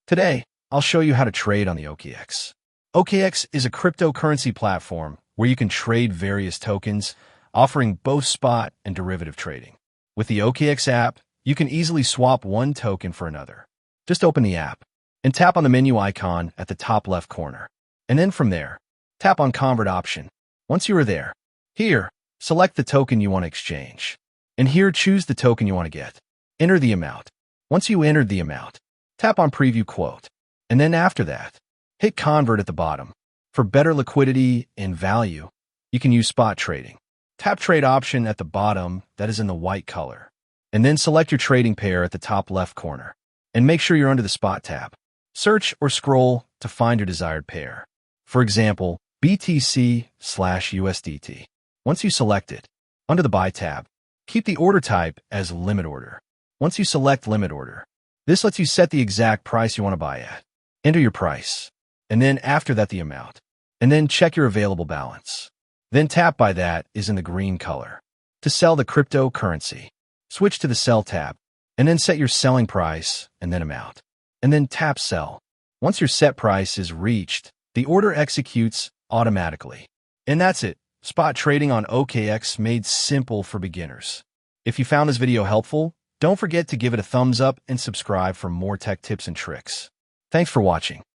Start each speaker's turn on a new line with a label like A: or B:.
A: Today, I'll show you how to trade on the OKX. OKX is a cryptocurrency platform where you can trade various tokens, offering both spot and derivative trading. With the OKX app, you can easily swap one token for another. Just open the app and tap on the menu icon at the top left corner. And then from there, tap on Convert option. Once you are there, here, select the token you want to exchange. And here, choose the token you want to get. Enter the amount. Once you entered the amount, tap on Preview Quote. And then after that, hit Convert at the bottom. For better liquidity and value, you can use spot trading. Tap Trade option at the bottom that is in the white color. And then select your trading pair at the top left corner. And make sure you're under the Spot tab. Search or scroll to find your desired pair. For example, BTC/USDT. Once you select it, under the Buy tab, keep the order type as Limit Order. Once you select Limit Order, this lets you set the exact price you want to buy at. Enter your price, and then after that the amount, and then check your available balance. Then tap Buy that is in the green color. To sell the cryptocurrency, switch to the Sell tab, and then set your selling price and then amount. And then tap Sell. Once your set price is reached, the order executes automatically. And that's it. Spot trading on OKX made simple for beginners. If you found this video helpful, don't forget to give it a thumbs up and subscribe for more tech tips and tricks. Thanks for watching.